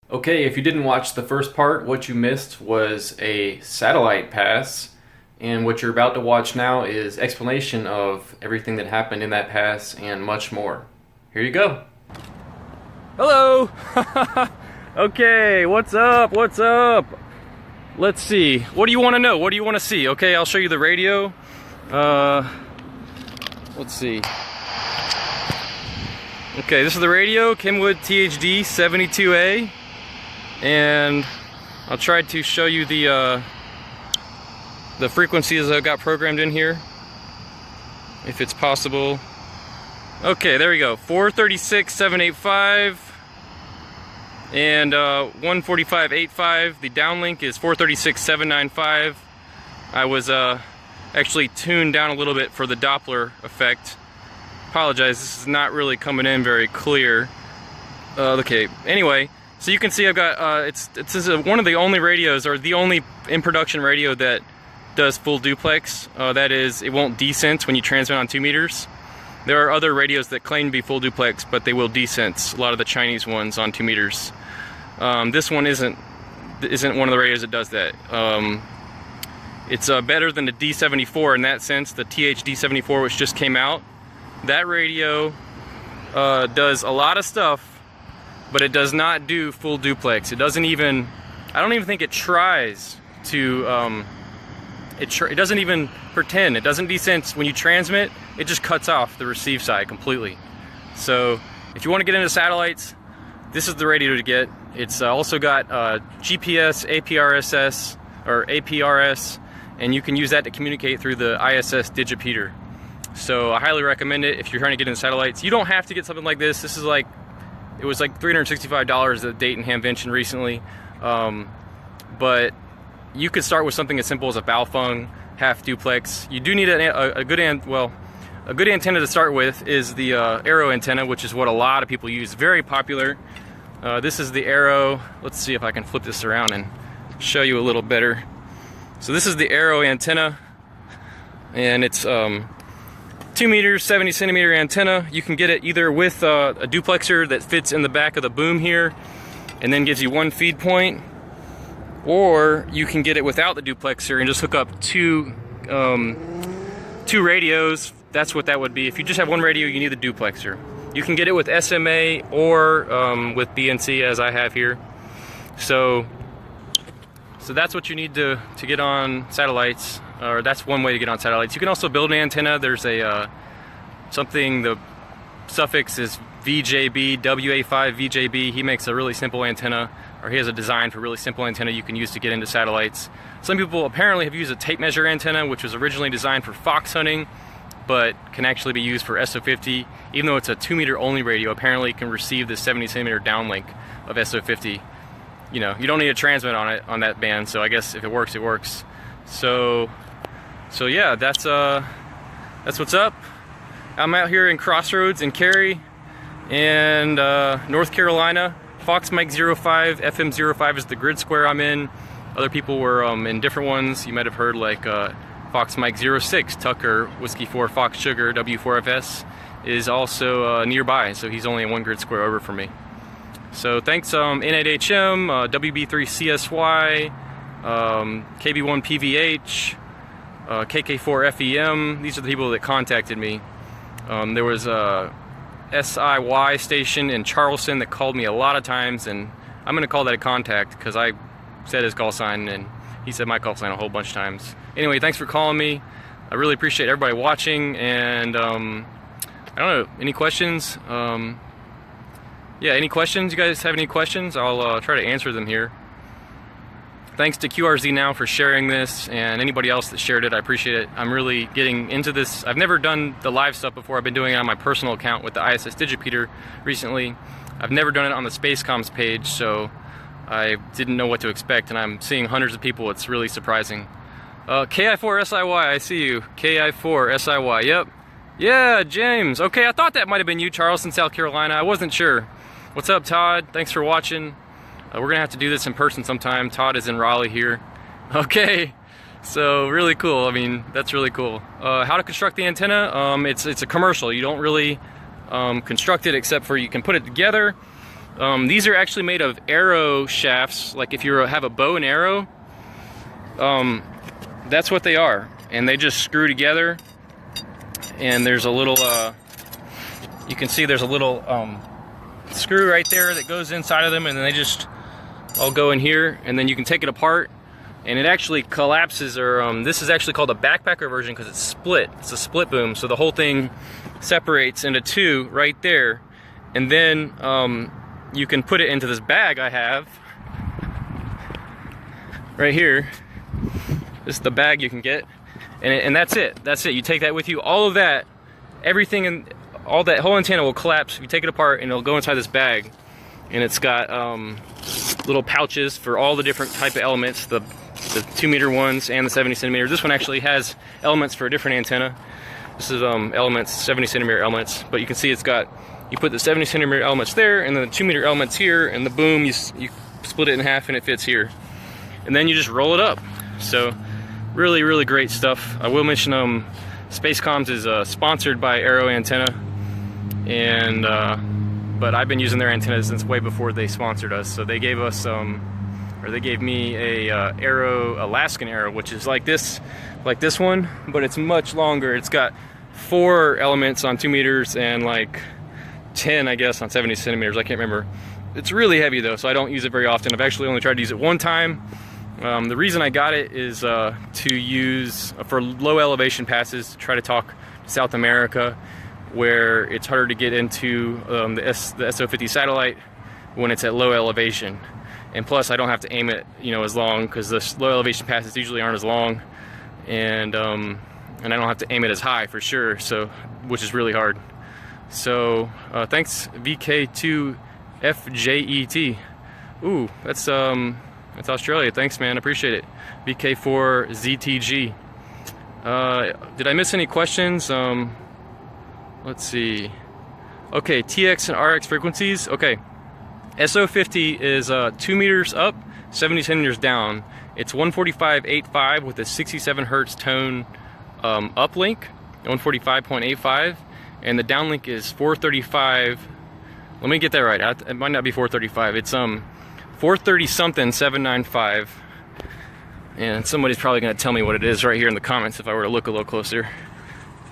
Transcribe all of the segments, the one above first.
Okay, if you didn't watch the first part, what you missed was a satellite pass, and what you're about to watch now is explanation of everything that happened in that pass and much more. Here you go. Hello! Okay, what's up? What's up? Let's see. What do you want to know? What do you want to see? Okay, I'll show you the radio. Let's see. Okay, this is the radio, Kenwood THD 72A. And I'll try to show you the frequencies I've got programmed in here, if it's possible. Okay, there we go. 436.785 and 145.85. The downlink is 436.795. I was actually tuned down a little bit for the Doppler effect. Apologize, this is not really coming in very clear. Okay, anyway. So you can see I've got, this is one of the only radios, or the only in production radio that does full duplex. That is, it won't desense when you transmit on 2 meters. There are other radios that claim to be full duplex, but they will desense, a lot of the Chinese ones on 2 meters. This one isn't one of the radios that does that. It's better than the D74 in that sense, the THD74 which just came out. That radio does a lot of stuff, but it does not do full duplex. It doesn't even, I don't even think it tries to, it doesn't even pretend. It doesn't desense. When you transmit, it just cuts off the receive side completely. So if you want to get into satellites, this is the radio to get. It's also got GPS, APRSS, or APRS, and you can use that to communicate through the ISS digipeater. So I highly recommend it if you're trying to get into satellites. You don't have to get something like this. This is like, it was like $365 that Dayton Hamvention recently, but you could start with something as simple as a Baofeng half duplex. You do need a good antenna to start with is the Arrow antenna, which is what a lot of people use. Very popular. This is the Arrow. Let's see if I can flip this around and show you a little better. So this is the Arrow antenna, and it's 2 meters, 70 centimeter antenna. You can get it either with a duplexer that fits in the back of the boom here and then gives you one feed point, or you can get it without the duplexer and just hook up two radios. That's what that would be. If you just have one radio, you need the duplexer. You can get it with SMA or with BNC, as I have here. So that's what you need to get on satellites. Or that's one way to get on satellites. You can also build an antenna. There's a the suffix is VJB, WA5 VJB. He makes a really simple antenna, or he has a design for really simple antenna you can use to get into satellites. Some people apparently have used a tape measure antenna, which was originally designed for fox hunting, but can actually be used for SO-50. Even though it's a 2 meter only radio, apparently it can receive the 70 centimeter downlink of SO-50. You know, you don't need a transmit on it, on that band, so I guess if it works, it works. So yeah, that's what's up. I'm out here in Crossroads in Cary and North Carolina. Fox Mike 05, FM 05 is the grid square I'm in. Other people were in different ones. You might have heard like Fox Mike 06, Tucker Whiskey 4 Fox Sugar W4FS is also nearby, so he's only 1 grid square over from me. So thanks N8HM, WB3CSY, KB1PVH, KK4FEM. These are the people that contacted me. There was a SIY station in Charleston that called me a lot of times, and I'm going to call that a contact because I said his call sign and he said my call sign a whole bunch of times. Anyway, thanks for calling me. I really appreciate everybody watching, and I don't know, any questions? Yeah, any questions? You guys have any questions? I'll try to answer them here. Thanks to QRZ Now for sharing this, and anybody else that shared it, I appreciate it. I'm really getting into this. I've never done the live stuff before. I've been doing it on my personal account with the ISS Digipeater recently. I've never done it on the SpaceComms page, so I didn't know what to expect, and I'm seeing hundreds of people. It's really surprising. KI4SIY, I see you. KI4SIY, yep. Yeah, James. Okay, I thought that might have been you, Charleston, South Carolina. I wasn't sure. What's up, Todd? Thanks for watching. We're gonna have to do this in person sometime. Todd is in Raleigh here. Okay, so really cool. I mean, that's really cool. How to construct the antenna? It's a commercial. You don't really construct it except for you can put it together. These are actually made of arrow shafts. Like if you have a bow and arrow, that's what they are. And they just screw together. And there's a little, you can see there's a little screw right there that goes inside of them, and then they just all go in here, and then you can take it apart, and it actually collapses. Or this is actually called a backpacker version because it's split. It's a split boom, so the whole thing separates into two right there, and then you can put it into this bag I have right here. This is the bag you can get, and that's it. That's it. You take that with you. All of that, everything, and all that whole antenna will collapse. You take it apart, and it'll go inside this bag, and it's got little pouches for all the different type of elements, the 2 meter ones and the 70 centimeters. This one actually has elements for a different antenna. This is elements, 70 centimeter elements, but you can see it's got, you put the 70 centimeter elements there, and then the 2 meter elements here, and the boom, you split it in half, and it fits here. And then you just roll it up. So really, really great stuff. I will mention Spacecomms is sponsored by Arrow Antenna, and but I've been using their antennas since way before they sponsored us. So they gave us, or they gave me a Arrow Alaskan Arrow, which is like this one, but it's much longer. It's got 4 elements on 2 meters and like 10, I guess, on 70 centimeters. I can't remember. It's really heavy though, so I don't use it very often. I've actually only tried to use it one time. The reason I got it is to use for low elevation passes, to try to talk to South America, where it's harder to get into the SO-50 satellite when it's at low elevation. And plus, I don't have to aim it, as long, because the low elevation passes usually aren't as long, and I don't have to aim it as high for sure. So, which is really hard. So, thanks VK2FJET. Ooh, that's Australia. Thanks, man. Appreciate it. VK4ZTG. Did I miss any questions? Let's see. Okay, TX and RX frequencies. Okay, SO-50 is 2 meters up, 70 centimeters down. It's 145.85 with a 67 hertz tone uplink, 145.85, and the downlink is 435. Let me get that right. It might not be 435. It's 430 something 795. And somebody's probably going to tell me what it is right here in the comments if I were to look a little closer.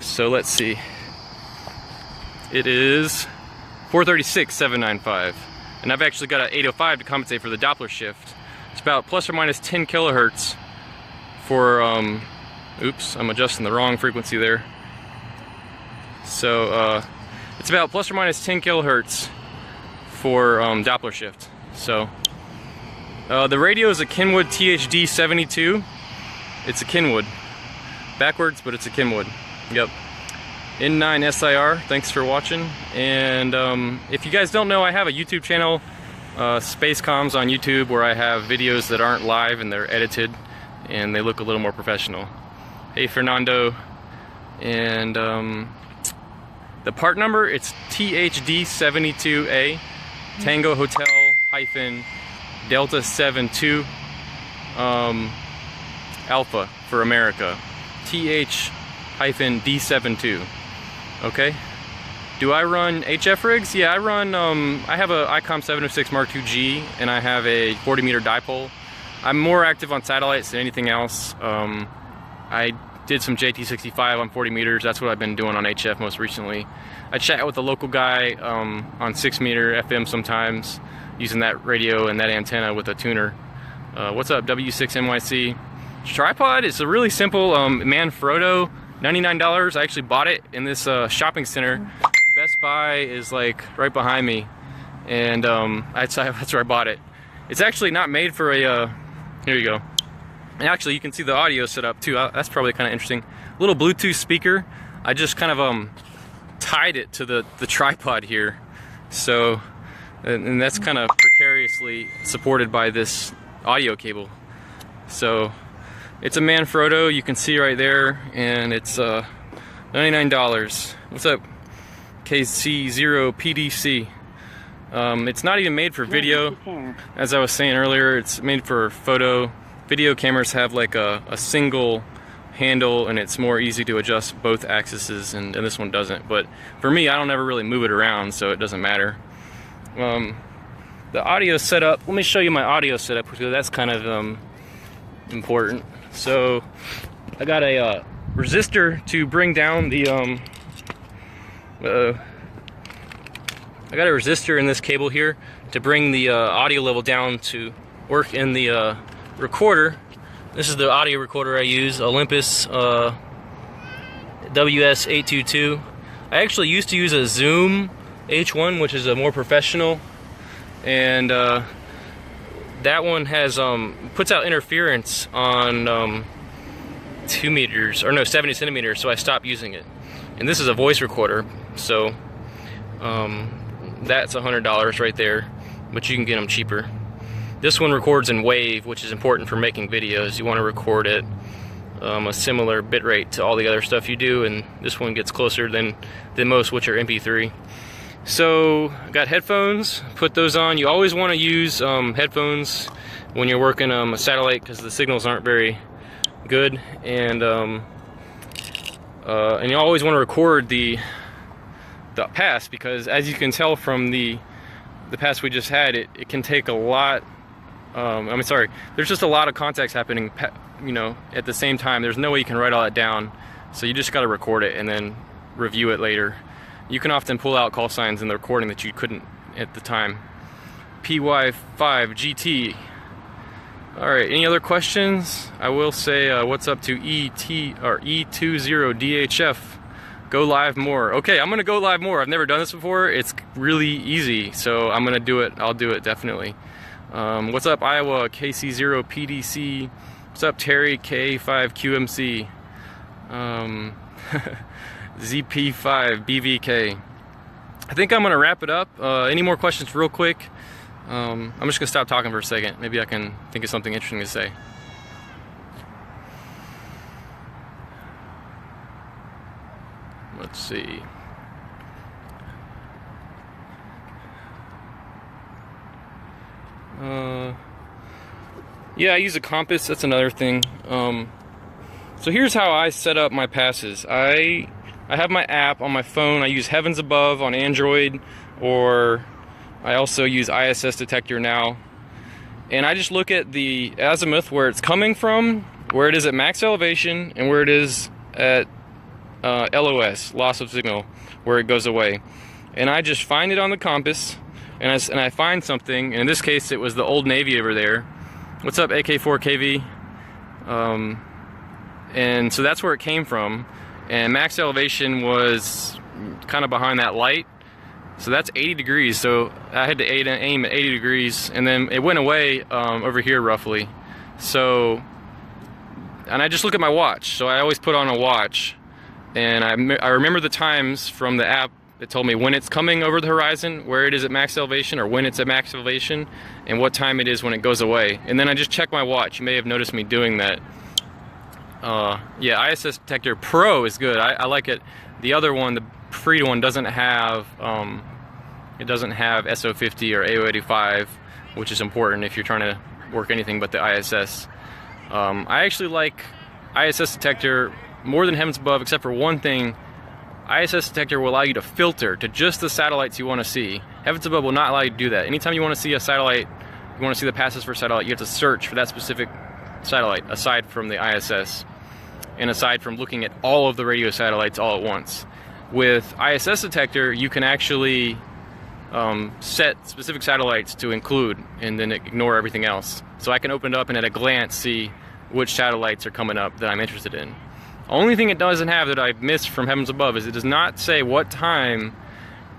So let's see. It is 436 795. And I've actually got an 805 to compensate for the Doppler shift. It's about plus or minus 10 kilohertz for, oops, I'm adjusting the wrong frequency there. So it's about plus or minus 10 kilohertz for Doppler shift. So the radio is a Kenwood THD 72. It's a Kenwood. Backwards, but it's a Kenwood. Yep. N9 SIR, thanks for watching. And if you guys don't know, I have a YouTube channel, Spacecomms on YouTube, where I have videos that aren't live and they're edited and they look a little more professional. Hey Fernando. And the part number, it's THD72A, Tango Hotel hyphen Delta 72 Alpha for America, TH hyphen D72. Okay. Do I run HF rigs? Yeah, I run, I have a ICOM 706 Mark II G, and I have a 40 meter dipole. I'm more active on satellites than anything else. I did some JT65 on 40 meters. That's what I've been doing on HF most recently. I chat with a local guy on 6 meter FM sometimes, using that radio and that antenna with a tuner. What's up, W6NYC? Tripod is a really simple Manfrotto, $99. I actually bought it in this shopping center. Best Buy is like right behind me, and that's where I bought it. It's actually not made for a, here you go. And actually you can see the audio set up too. That's probably kind of interesting. Little Bluetooth speaker. I just kind of tied it to the tripod here. So, and that's kind of precariously supported by this audio cable. So, it's a Manfrotto, you can see right there, and it's $99. What's up, KC0PDC? It's not even made for video. As I was saying earlier, it's made for photo. Video cameras have like a single handle, and it's more easy to adjust both axes, and this one doesn't. But for me, I don't ever really move it around, so it doesn't matter. the audio setup, let me show you my audio setup because that's kind of important. So I got a resistor to bring down the I got a resistor in this cable here to bring the audio level down to work in the recorder. This is the audio recorder I use, Olympus WS822. I actually used to use a Zoom H1, which is a more professional, and that one has puts out interference on 2 meters, or no, 70 centimeters, so I stopped using it. And this is a voice recorder, so that's $100 right there, but you can get them cheaper. This one records in wave, which is important for making videos. You want to record at a similar bit rate to all the other stuff you do, and this one gets closer than most, which are MP3. So I got headphones, put those on. You always want to use headphones when you're working a satellite because the signals aren't very good, and you always want to record the pass, because as you can tell from the pass we just had, it can take a lot. There's just a lot of contacts happening, you know, at the same time. There's no way you can write all that down, so you just got to record it and then review it later. You can often pull out call signs in the recording that you couldn't at the time. PY5GT. Alright, any other questions? I will say what's up to E20DHF. Go live more. Okay, I'm gonna go live more. I've never done this before. It's really easy, so I'm gonna do it. I'll do it definitely. What's up, Iowa KC0PDC? What's up, Terry K5QMC? ZP5BVK. I think I'm gonna wrap it up. Any more questions real quick? I'm just gonna stop talking for a second. Maybe I can think of something interesting to say. Let's see. Yeah, I use a compass. That's another thing. So here's how I set up my passes. I have my app on my phone. I use Heavens Above on Android, or I also use ISS Detector now. And I just look at the azimuth, where it's coming from, where it is at max elevation, and where it is at LOS, loss of signal, where it goes away. And I just find it on the compass, and I find something, and in this case it was the Old Navy over there. What's up, AK4KV? And so that's where it came from, and max elevation was kind of behind that light, so that's 80 degrees, so I had to aim at 80 degrees, and then it went away over here roughly. So, and I just look at my watch, so I always put on a watch, and I remember the times from the app. It told me when it's coming over the horizon, where it is at max elevation, or when it's at max elevation, and what time it is when it goes away. And then I just check my watch. You may have noticed me doing that. Yeah, ISS Detector Pro is good. I like it. The other one, the free one, doesn't have SO-50 or AO85, which is important if you're trying to work anything but the ISS. I actually like ISS Detector more than Heavens Above, except for one thing. ISS Detector will allow you to filter to just the satellites you want to see. Heavens Above will not allow you to do that. Anytime you want to see a satellite, you want to see the passes for a satellite, you have to search for that specific satellite, aside from the ISS, and aside from looking at all of the radio satellites all at once. With ISS Detector, you can actually set specific satellites to include, and then ignore everything else. So I can open it up and at a glance see which satellites are coming up that I'm interested in. Only thing it doesn't have that I missed from Heavens Above is it does not say what time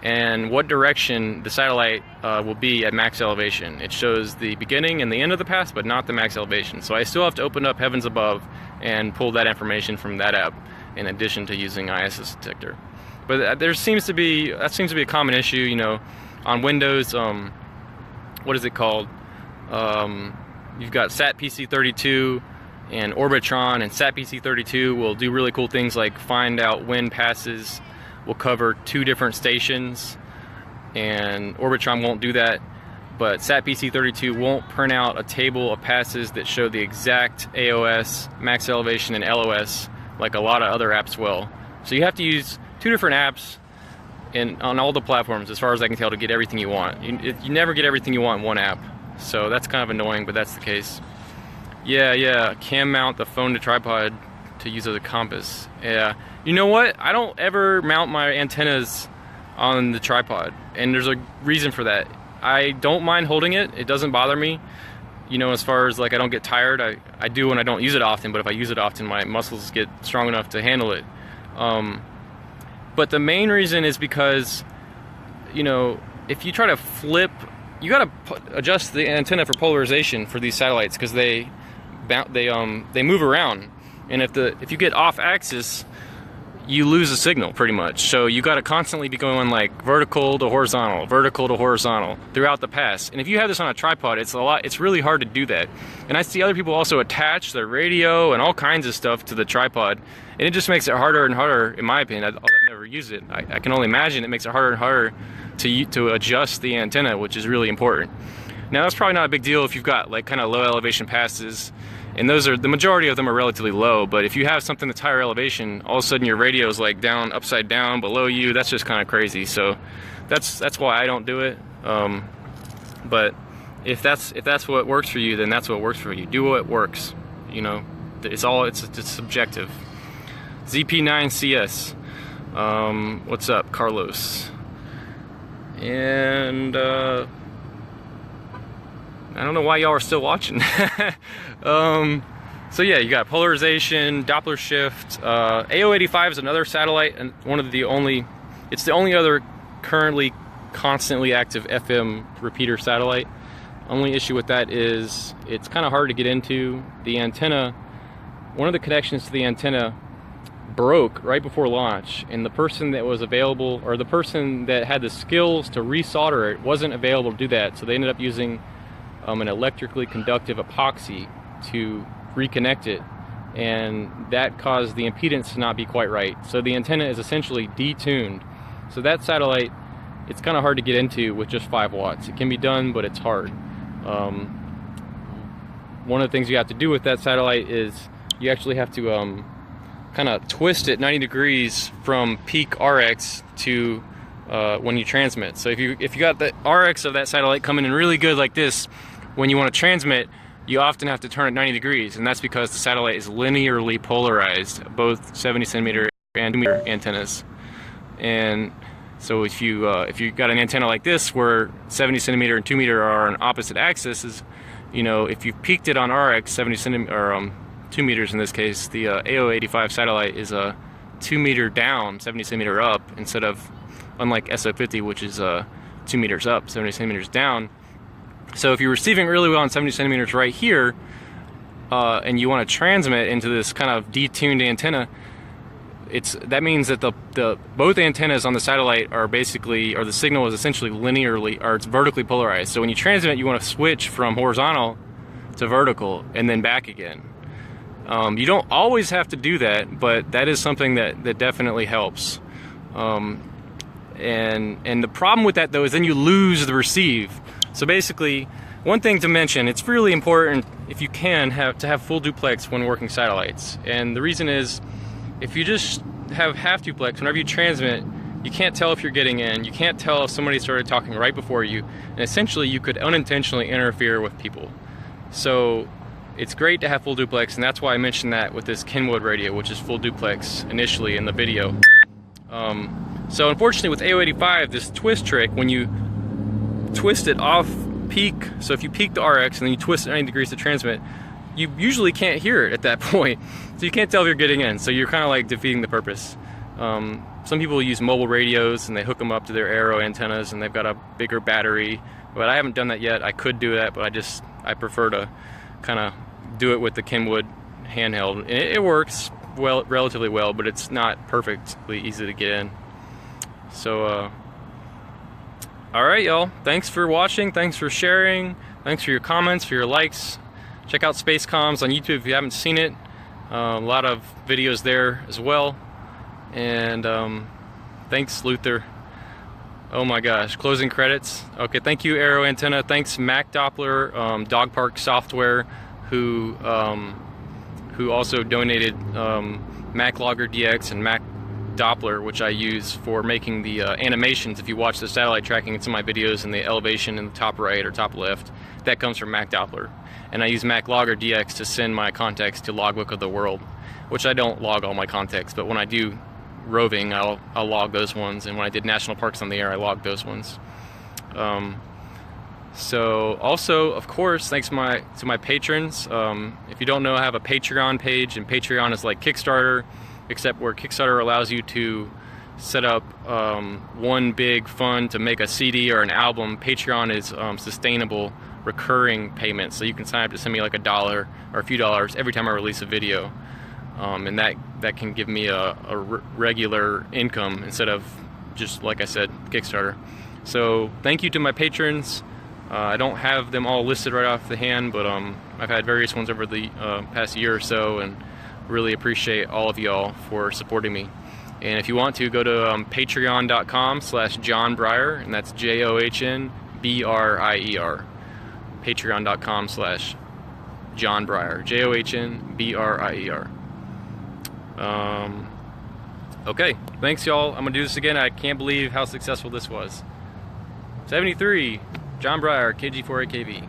and what direction the satellite will be at max elevation. It shows the beginning and the end of the pass, but not the max elevation. So I still have to open up Heavens Above and pull that information from that app, in addition to using ISS Detector. But that seems to be a common issue, you know, on Windows. What is it called? You've got SatPC32 and Orbitron, and SatPC32 will do really cool things like find out when passes will cover 2 different stations, and Orbitron won't do that. But SatPC32 won't print out a table of passes that show the exact AOS, max elevation, and LOS like a lot of other apps will. So you have to use 2 different apps and on all the platforms, as far as I can tell, to get everything you want. You never get everything you want in one app, so that's kind of annoying, but that's the case. Yeah, cam mount the phone to tripod to use as a compass. Yeah, you know what? I don't ever mount my antennas on the tripod, and there's a reason for that. I don't mind holding it. It doesn't bother me. You know, as far as like I don't get tired, I do when I don't use it often, but if I use it often, my muscles get strong enough to handle it. But the main reason is because, you know, if you try to flip, you gotta adjust the antenna for polarization for these satellites, because they move around, and if you get off axis, you lose the signal pretty much. So you got to constantly be going like vertical to horizontal throughout the pass. And if you have this on a tripod, it's really hard to do that. And I see other people also attach their radio and all kinds of stuff to the tripod, and it just makes it harder and harder, in my opinion. I've never used it. I can only imagine it makes it harder and harder to adjust the antenna, which is really important. Now that's probably not a big deal if you've got like kind of low elevation passes, and the majority of them are relatively low. But if you have something that's higher elevation, all of a sudden your radio is like down, upside down, below you. That's just kind of crazy. So that's why I don't do it. But if that's what works for you, then that's what works for you. Do what works. You know, it's subjective. ZP9CS. What's up, Carlos? And I don't know why y'all are still watching. So yeah, you got polarization, Doppler shift. AO-85 is another satellite, and it's the only other currently constantly active FM repeater satellite. Only issue with that is it's kind of hard to get into. The antenna, one of the connections to the antenna broke right before launch, and the person that was available, or the person that had the skills to resolder it, wasn't available to do that. So they ended up using an electrically conductive epoxy to reconnect it, and that caused the impedance to not be quite right. So the antenna is essentially detuned. So that satellite, it's kind of hard to get into with just 5 watts. It can be done, but it's hard. One of the things you have to do with that satellite is you actually have to kind of twist it 90 degrees from peak RX to when you transmit. So if you got the RX of that satellite coming in really good like this, when you want to transmit, you often have to turn it 90 degrees, and that's because the satellite is linearly polarized, both 70 centimeter and 2 meter antennas. And so if you got an antenna like this where 70 centimeter and 2 meter are on opposite axes, you know, if you peaked it on RX 70 centimeter, or 2 meters in this case, the AO-85 satellite is a 2 meter down, 70 centimeter up, instead of, unlike SO-50, which is 2 meters up, 70 centimeters down. So if you're receiving really well on 70 centimeters right here, and you want to transmit into this kind of detuned antenna, that means that both antennas on the satellite are basically, or the signal is essentially linearly, or it's vertically polarized. So when you transmit, you want to switch from horizontal to vertical and then back again. You don't always have to do that, but that is something that definitely helps. And the problem with that though is then you lose the receive. So basically, one thing to mention, it's really important if you can to have full duplex when working satellites. And the reason is, if you just have half duplex, whenever you transmit, you can't tell if you're getting in, you can't tell if somebody started talking right before you, and essentially you could unintentionally interfere with people. So it's great to have full duplex, and that's why I mentioned that with this Kenwood radio, which is full duplex initially in the video. So unfortunately with AO-85, this twist trick, when you twist it off peak, so if you peak the RX and then you twist it 90 degrees to transmit, you usually can't hear it at that point. So you can't tell if you're getting in, so you're kind of like defeating the purpose. Some people use mobile radios and they hook them up to their aero antennas and they've got a bigger battery, but I haven't done that yet. I could do that, but I prefer to kind of do it with the Kenwood handheld. And it works well, relatively well, but it's not perfectly easy to get in. So alright y'all, thanks for watching, thanks for sharing, thanks for your comments, for your likes. Check out Space Comms on YouTube if you haven't seen it. A lot of videos there as well. And thanks Luther. Oh my gosh, closing credits. Okay, thank you Aero Antenna, thanks Mac Doppler, Dog Park Software, who also donated Mac Logger DX and Mac Doppler, which I use for making the animations. If you watch the satellite tracking in some of my videos in the elevation in the top right or top left, that comes from Mac Doppler. And I use Mac Logger DX to send my contacts to Logbook of the World, which I don't log all my contacts, but when I do roving, I'll log those ones, and when I did national parks on the air, I logged those ones. So also, of course, thanks to my patrons. If you don't know, I have a Patreon page, and Patreon is like Kickstarter, except where Kickstarter allows you to set up one big fund to make a CD or an album. Patreon is sustainable, recurring payments, so you can sign up to send me like $1 or a few dollars every time I release a video, and that can give me a regular income instead of just, like I said, Kickstarter. So thank you to my patrons. I don't have them all listed right off the hand, but I've had various ones over the past year or so, and really appreciate all of y'all for supporting me. And if you want to, go to patreon.com/John Brier, and that's JOHNBRIER. Patreon.com/John Brier, JOHNBRIER. Okay, thanks y'all. I'm gonna do this again. I can't believe how successful this was. 73, John Brier, KG4AKV.